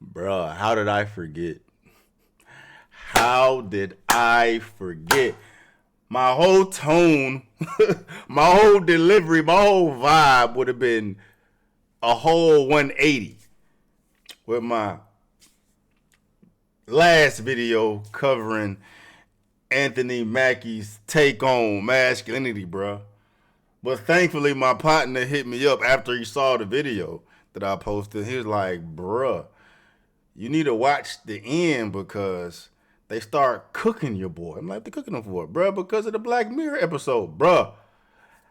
Bruh, how did I forget? How did I forget? My whole tone, my whole delivery, my whole vibe would have been a whole 180 with my last video covering Anthony Mackie's take on masculinity, bruh. But thankfully, my partner hit me up after he saw the video that I posted. He was like, bruh, you need to watch the end because they start cooking your boy. I'm like, they cooking him for it, bruh, because of the Black Mirror episode, bruh.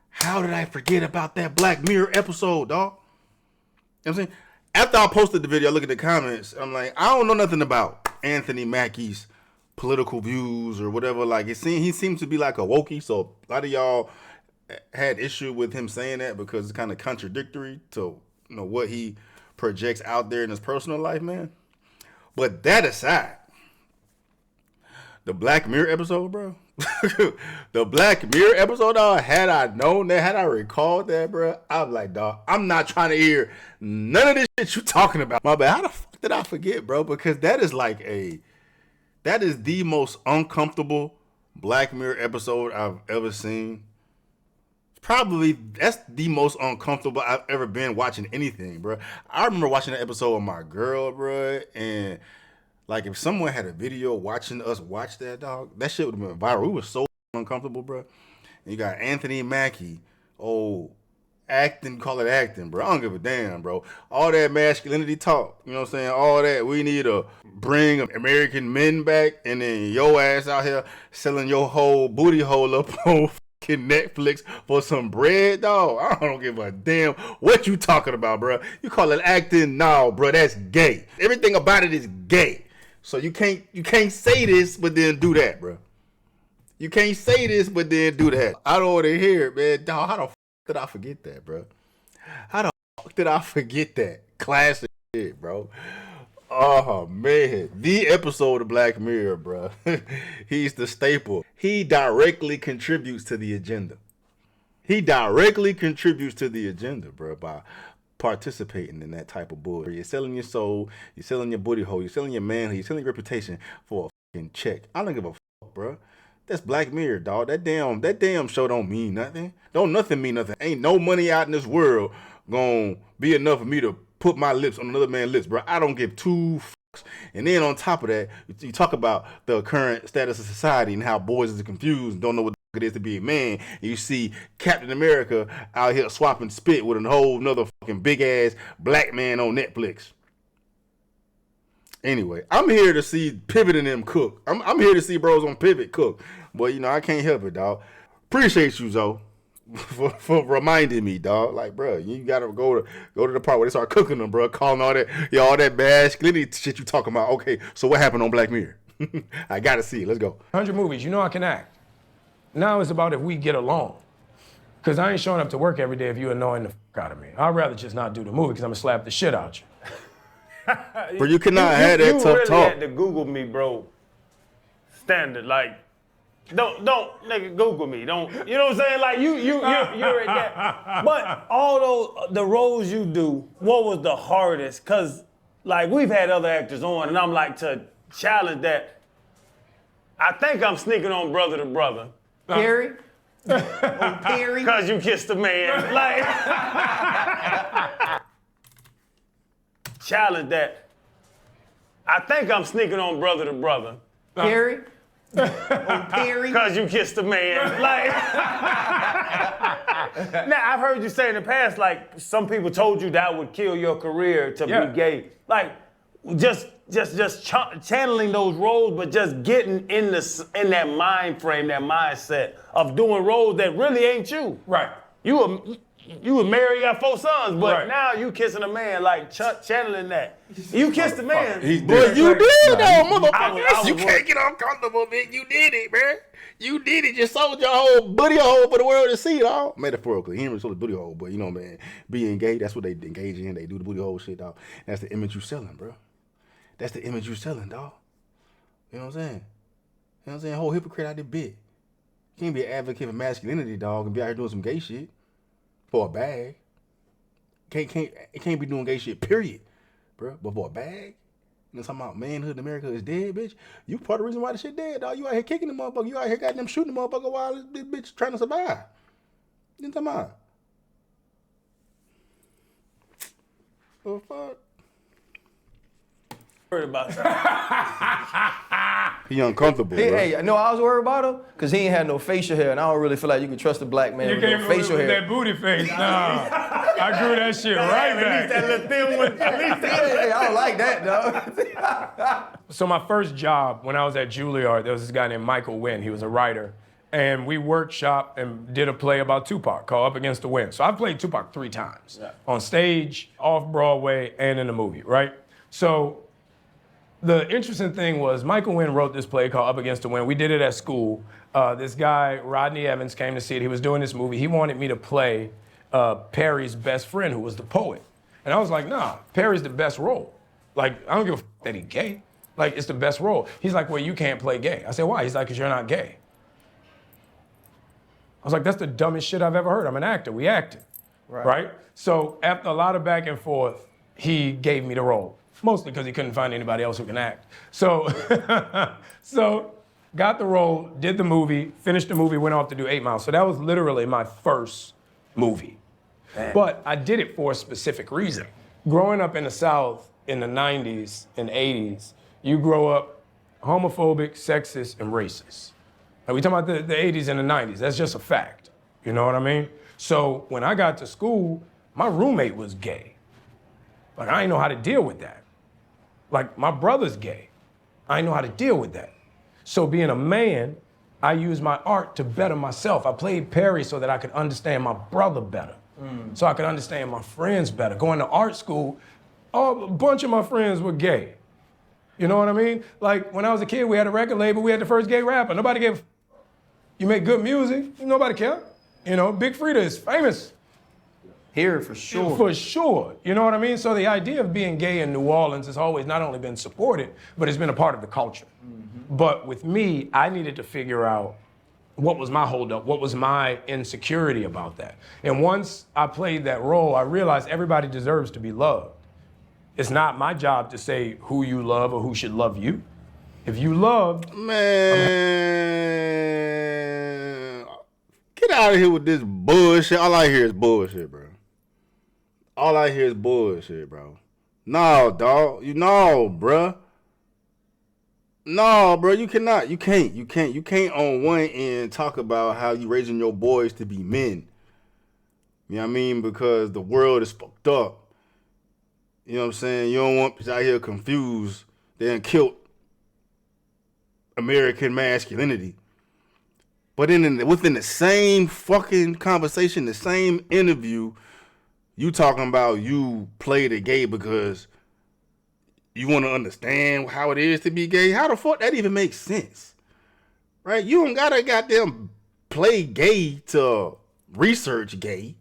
How did I forget about that Black Mirror episode, dog? You know what I'm saying? After I posted the video, I look at the comments. I'm like, I don't know nothing about Anthony Mackie's political views or whatever. Like, he seems to be like a wokie. So a lot of y'all had issue with him saying that because it's kind of contradictory to what he projects out there in his personal life, man. But that aside, the Black Mirror episode, bro. The Black Mirror episode, dog, had I known that, had I recalled that, bro, I'm like, dog, I'm not trying to hear none of this shit you talking about. My bad. How the fuck did I forget, bro? Because that is the most uncomfortable Black Mirror episode I've ever seen. Probably that's the most uncomfortable I've ever been watching anything, bro. I remember watching that episode with my girl, bro, and like if someone had a video watching us watch that, dog, that shit would have been viral. We were so uncomfortable, bro. And you got Anthony Mackie, acting, call it acting, bro. I don't give a damn, bro. All that masculinity talk, you know what I'm saying? All that, we need to bring American men back, and then your ass out here selling your whole booty hole up on Netflix for some bread, dog. I don't give a damn what you talking about, bro. You call it acting? No, bro, that's gay. Everything about it is gay. So you can't say this but then do that, bro. You can't say this but then do that. I don't want to hear it, man. Dog, how the fuck did I forget that, bro? How the fuck did I forget that? Classic shit, bro. Oh, man. The episode of Black Mirror, bro. He's the staple. He directly contributes to the agenda. Bro, by participating in that type of bull. You're selling your soul, you're selling your booty hole, you're selling your manhood, you're selling your reputation for a fucking check. I don't give a fuck, bro. That's Black Mirror, dog. That damn show don't mean nothing. Don't nothing mean nothing. Ain't no money out in this world gonna be enough for me to put my lips on another man's lips, bro. I don't give two fucks. And then on top of that, you talk about the current status of society and how boys are confused and don't know what it is to be a man. And you see Captain America out here swapping spit with a whole nother fucking big ass black man on Netflix. Anyway, I'm here to see Pivot and them cook. I'm here to see bros on Pivot cook. But I can't help it, dog. Appreciate you, Zoe, for reminding me, dog. Like, bro, you gotta go to the part where they start cooking them, bro. Calling all that masculinity shit you talking about. Okay, so what happened on Black Mirror? I gotta see it. Let's go. 100 movies. I can act. Now it's about if we get along. Because I ain't showing up to work every day if you annoying the fuck out of me. I'd rather just not do the movie because I'm going to slap the shit out you. But you cannot have that tough really talk. You had to Google me, bro. Standard, like, don't, nigga, Google me. Don't, you know what I'm saying? Like, you're at that. But all the roles you do, what was the hardest? Because, like, we've had other actors on, and I'm like, to challenge that, I think I'm sneaking on Brother to Brother. Perry? Perry? Because you kissed a man. Like, challenge that. I think I'm sneaking on Brother to Brother. Perry? Perry? Because you kissed a man. Like, now, I've heard you say in the past, like, some people told you that would kill your career to be gay. Like, just channeling those roles, but just getting in that mind frame, that mindset of doing roles that really ain't you. Right. You were married, got 4 sons, but now you kissing a man, like channeling that. You kissed a man. But you did though, motherfucker. You can't get uncomfortable, man. You did it, man. You did it. You sold your whole booty hole for the world to see, dog. Metaphorically, he didn't really sold the booty hole, but man, being gay, that's what they engage in. They do the booty hole shit, dog. That's the image you selling, bro. That's the image you selling, dog. You know what I'm saying? You know what I'm saying? Whole hypocrite out there bit. You can't be an advocate for masculinity, dog, and be out here doing some gay shit for a bag. It can't be doing gay shit, period, bro. But for a bag, And talking about manhood in America is dead, bitch. You part of the reason why the shit dead, dog. You out here kicking the motherfucker. You out here goddamn shooting the motherfucker while this bitch trying to survive. You know what I'm talking about? What the fuck? Worried about He uncomfortable, bro. Hey, you know I was worried about him? Because he ain't had no facial hair, and I don't really feel like you can trust a black man You with came no with facial hair. that booty face. Nah, I grew that shit right back. that little thin one. Hey, I don't like that, dog. So my first job when I was at Juilliard, there was this guy named Michael Wynn. He was a writer. And we workshopped and did a play about Tupac called Up Against the Wind. So I've played Tupac 3 times. On stage, off Broadway, and in the movie, right? So the interesting thing was Michael Wynn wrote this play called Up Against the Wind. We did it at school. This guy, Rodney Evans, came to see it. He was doing this movie. He wanted me to play Perry's best friend, who was the poet. And I was like, nah, Perry's the best role. Like, I don't give a f that he gay. Like, it's the best role. He's like, well, you can't play gay. I said, why? He's like, because you're not gay. I was like, that's the dumbest shit I've ever heard. I'm an actor. We acted. Right? So after a lot of back and forth, he gave me the role. Mostly because he couldn't find anybody else who can act. So, so got the role, did the movie, finished the movie, went off to do 8 Mile. So that was literally my first movie. But I did it for a specific reason. Growing up in the South in the 90s and 80s, you grow up homophobic, sexist, and racist. Like we talking about the 80s and the 90s. That's just a fact. You know what I mean? So when I got to school, my roommate was gay. Like I didn't know how to deal with that. Like my brother's gay. I didn't know how to deal with that. So being a man, I used my art to better myself. I played Perry so that I could understand my brother better. So I could understand my friends better. Going to art school, a bunch of my friends were gay. You know what I mean? Like when I was a kid, we had a record label, we had the first gay rapper. Nobody gave a You make good music, nobody care. You know, Big Frida is famous. Here for sure. For sure. You know what I mean? So the idea of being gay in New Orleans has always not only been supported, but it's been a part of the culture. But with me, I needed to figure out what was my holdup, what was my insecurity about that. And once I played that role, I realized everybody deserves to be loved. It's not my job to say who you love or who should love you. If you loved, man, get out of here with this bullshit. All I hear is bullshit, bro. All I hear is bullshit, bro. No, dog. Bruh. No, bro, you cannot. You can't on one end talk about how you raising your boys to be men. You know what I mean? Because the world is fucked up. You know what I'm saying? You don't want people out here confused. They done killed American masculinity. But then within the same fucking conversation, the same interview, you talking about you play the gay because you want to understand how it is to be gay. How the fuck that even makes sense? Right? You don't gotta goddamn play gay to research gay.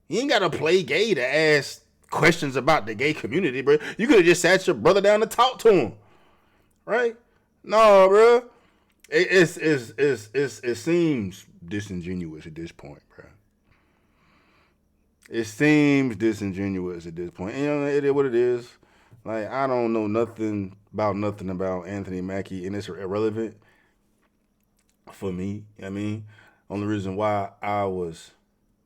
You ain't gotta play gay to ask questions about the gay community, bro. You could have just sat your brother down to talk to him. Right? No, bro. It seems disingenuous at this point, bro. It seems disingenuous at this point. And, you know, it is what it is. Like, I don't know nothing about Anthony Mackie, and it's irrelevant for me. I mean, only reason why I was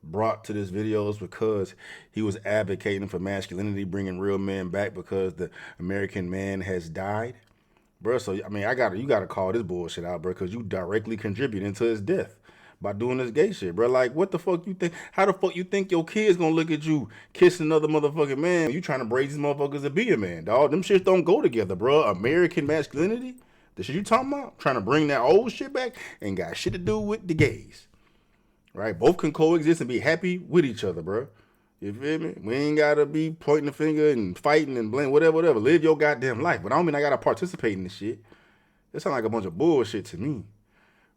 brought to this video is because he was advocating for masculinity, bringing real men back because the American man has died. Bro, so, I mean, you gotta call this bullshit out, bro, because you directly contributing to his death by doing this gay shit, bro. Like, what the fuck you think? How the fuck you think your kid's gonna look at you kissing another motherfucking man? You trying to raise these motherfuckers to be a man, dog. Them shits don't go together, bro. American masculinity, the shit you talking about, trying to bring that old shit back, ain't got shit to do with the gays, right? Both can coexist and be happy with each other, bro. You feel me? We ain't gotta be pointing the finger and fighting and blame, whatever. Live your goddamn life. But I don't mean I gotta participate in this shit. It sound like a bunch of bullshit to me.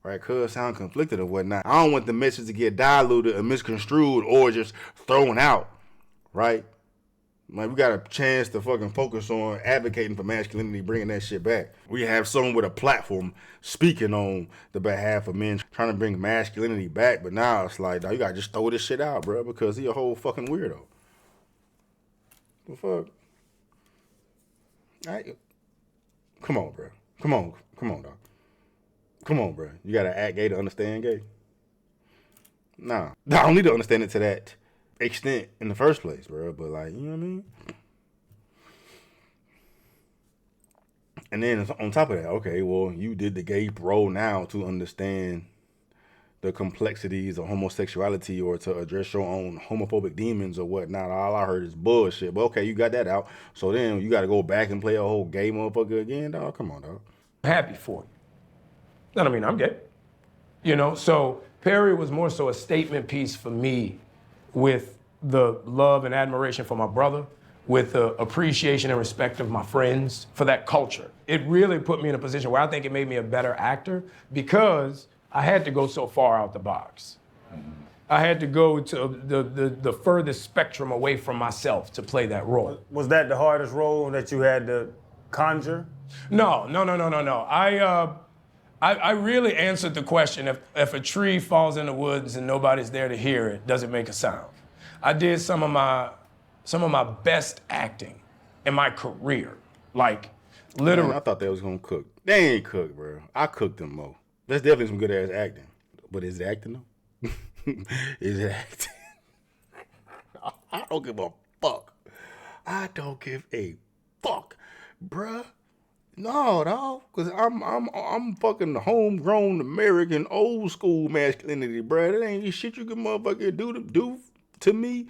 Right? Cuz sound conflicted or whatnot. I don't want the message to get diluted or misconstrued or just thrown out. Right? Like, we got a chance to fucking focus on advocating for masculinity, bringing that shit back. We have someone with a platform speaking on the behalf of men, trying to bring masculinity back. But now it's like, now you gotta just throw this shit out, bro, because he a whole fucking weirdo. The fuck? Come on, bro. Come on, dog. Come on, bro. You gotta act gay to understand gay. Nah, I don't need to understand it to that extent in the first place, bro. But like, you know what I mean? And then on top of that, okay, well, you did the gay role now to understand the complexities of homosexuality or to address your own homophobic demons or whatnot. All I heard is bullshit. But okay, you got that out. So then you got to go back and play a whole gay motherfucker again, dog. Come on, dog. Happy for you. That don't mean I'm gay. You know, so Perry was more so a statement piece for me with the love and admiration for my brother, with the appreciation and respect of my friends for that culture. It really put me in a position where I think it made me a better actor because I had to go so far out the box. I had to go to the furthest spectrum away from myself to play that role. Was that the hardest role that you had to conjure? No. I really answered the question, if a tree falls in the woods and nobody's there to hear it, does it make a sound? I did some of my best acting in my career. Like, literally. Man, I thought they was gonna cook. They ain't cook, bro. I cooked them more. That's definitely some good ass acting. But is it acting though? Is it acting? I don't give a fuck. I don't give a fuck, bruh. No, dog, cause I'm fucking homegrown American old school masculinity, bruh. That ain't shit you can motherfucker do to me.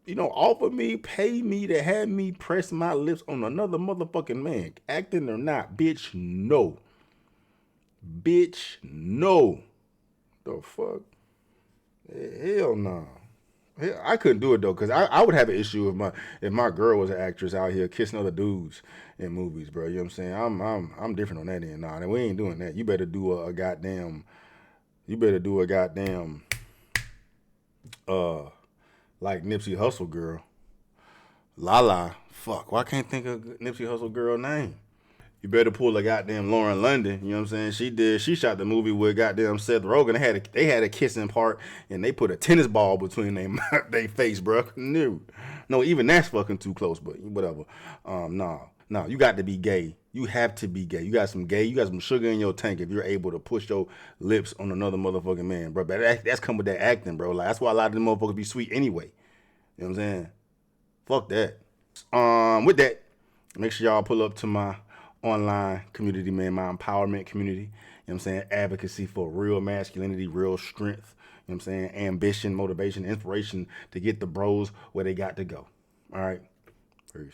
You know, offer me, pay me to have me press my lips on another motherfucking man, acting or not, bitch. No, bitch. No. The fuck? Hell no. I couldn't do it though, cause I would have an issue if my girl was an actress out here kissing other dudes in movies, bro. You know what I'm saying? I'm different on that end. Nah, we ain't doing that. You better do a goddamn. Like Nipsey Hussle girl, Lala. Fuck, why can't think of Nipsey Hussle girl name? You better pull a goddamn Lauren London. You know what I'm saying? She shot the movie with goddamn Seth Rogen. They had a kissing part, and they put a tennis ball between they face, bro. No, even that's fucking too close. But whatever. No, you got to be gay. You have to be gay. You got some sugar in your tank if you're able to push your lips on another motherfucking man, bro. But that's come with that acting, bro. Like, that's why a lot of them motherfuckers be sweet anyway. You know what I'm saying? Fuck that. With that, make sure y'all pull up to my online community, man, my empowerment community. You know what I'm saying? Advocacy for real masculinity, real strength. You know what I'm saying? Ambition, motivation, inspiration to get the bros where they got to go. All right? Peace.